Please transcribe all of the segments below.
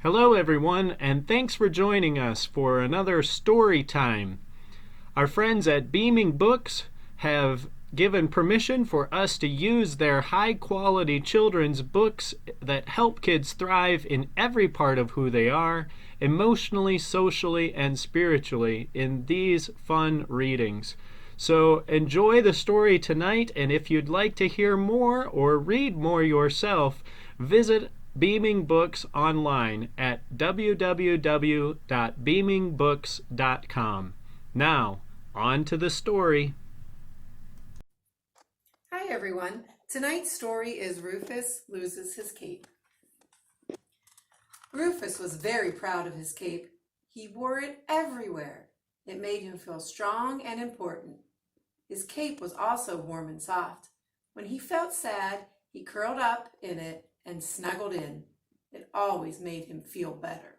Hello, everyone, and thanks for joining us for another story time. Our friends at Beaming Books have given permission for us to use their high-quality children's books that help kids thrive in every part of who they are, emotionally, socially, and spiritually, in these fun readings. So enjoy the story tonight, and if you'd like to hear more or read more yourself, visit Beaming Books online at www.beamingbooks.com. Now, on to the story. Hi everyone. Tonight's story is Rufus Loses His Cape. Rufus was very proud of his cape. He wore it everywhere. It made him feel strong and important. His cape was also warm and soft. When he felt sad, he curled up in it and snuggled in. It always made him feel better.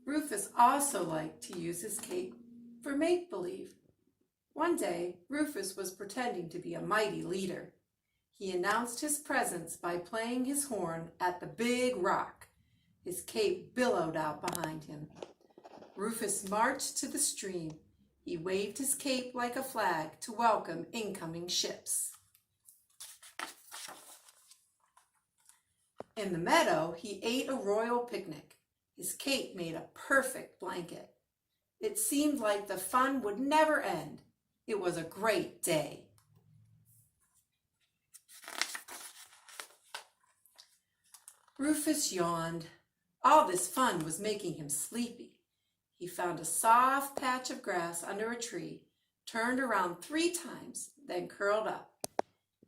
Rufus also liked to use his cape for make-believe. One day, Rufus was pretending to be a mighty leader. He announced his presence by playing his horn at the big rock. His cape billowed out behind him. Rufus marched to the stream. He waved his cape like a flag to welcome incoming ships. In the meadow, he ate a royal picnic. His cape made a perfect blanket. It seemed like the fun would never end. It was a great day. Rufus yawned. All this fun was making him sleepy. He found a soft patch of grass under a tree, turned around 3 times, then curled up.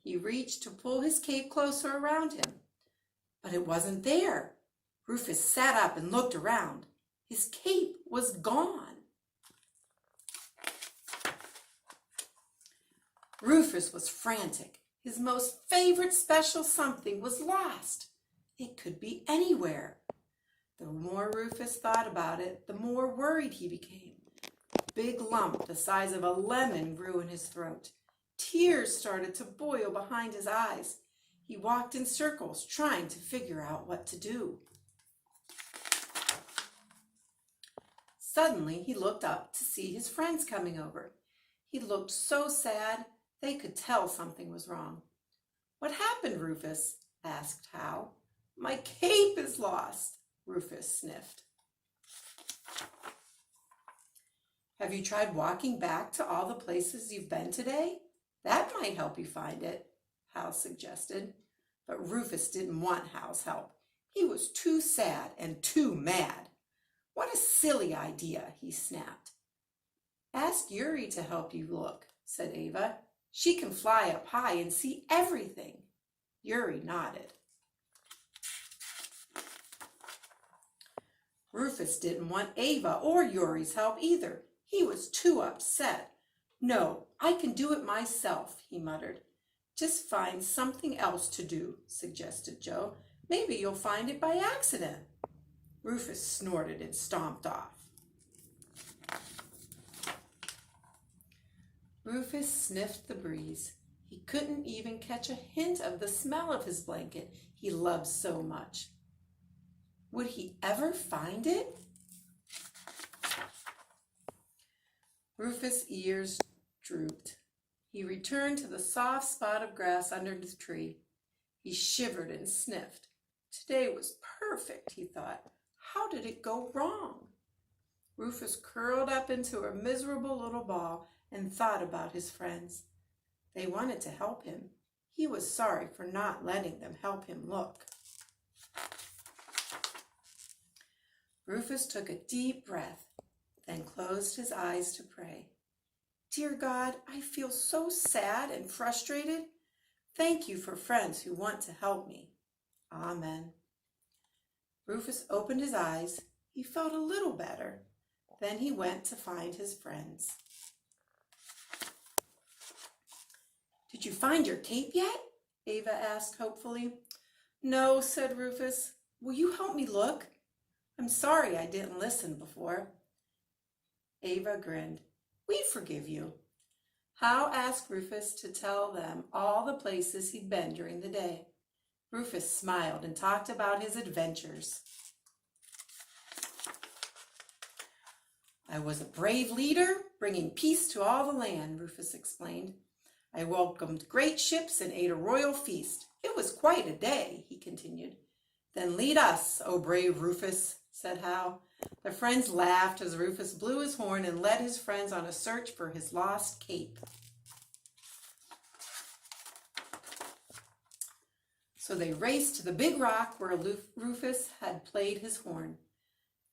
He reached to pull his cape closer around him, but it wasn't there. Rufus sat up and looked around. His cape was gone. Rufus was frantic. His most favorite special something was lost. It could be anywhere. The more Rufus thought about it, the more worried he became. A big lump the size of a lemon grew in his throat. Tears started to boil behind his eyes. He walked in circles, trying to figure out what to do. Suddenly, he looked up to see his friends coming over. He looked so sad, they could tell something was wrong. "What happened, Rufus?" asked Hal. "My cape is lost," Rufus sniffed. "Have you tried walking back to all the places you've been today? That might help you find it," Hal suggested. But Rufus didn't want Hal's help. He was too sad and too mad. "What a silly idea," he snapped. "Ask Yuri to help you look," said Ava. "She can fly up high and see everything." Yuri nodded. Rufus didn't want Ava or Yuri's help either. He was too upset. "No, I can do it myself," he muttered. "Just find something else to do," suggested Joe. "Maybe you'll find it by accident." Rufus snorted and stomped off. Rufus sniffed the breeze. He couldn't even catch a hint of the smell of his blanket he loved so much. Would he ever find it? Rufus' ears drooped. He returned to the soft spot of grass under the tree. He shivered and sniffed. Today was perfect, he thought. How did it go wrong? Rufus curled up into a miserable little ball and thought about his friends. They wanted to help him. He was sorry for not letting them help him look. Rufus took a deep breath, then closed his eyes to pray. "Dear God, I feel so sad and frustrated. Thank you for friends who want to help me. Amen." Rufus opened his eyes. He felt a little better. Then he went to find his friends. "Did you find your cape yet?" Ava asked hopefully. "No," said Rufus. "Will you help me look? I'm sorry I didn't listen before." Ava grinned. "We forgive you." Hal asked Rufus to tell them all the places he'd been during the day. Rufus smiled and talked about his adventures. I was a brave leader, bringing peace to all the land, Rufus explained. I welcomed great ships and ate a royal feast. It was quite a day, he continued. Then lead us, O brave Rufus, said Hal. The friends laughed as Rufus blew his horn and led his friends on a search for his lost cape. So they raced to the big rock where Rufus had played his horn.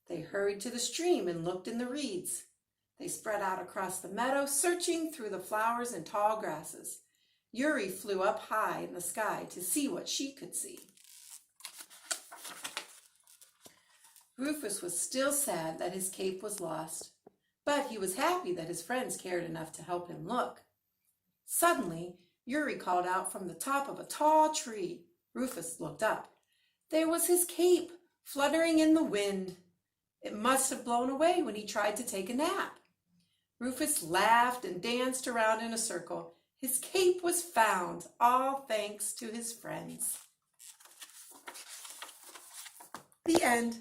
They hurried to the stream and looked in the reeds. They spread out across the meadow, searching through the flowers and tall grasses. Yuri flew up high in the sky to see what she could see. Rufus was still sad that his cape was lost, but he was happy that his friends cared enough to help him look. Suddenly, Yuri called out from the top of a tall tree. Rufus looked up. There was his cape, fluttering in the wind. It must have blown away when he tried to take a nap. Rufus laughed and danced around in a circle. His cape was found, all thanks to his friends. The end.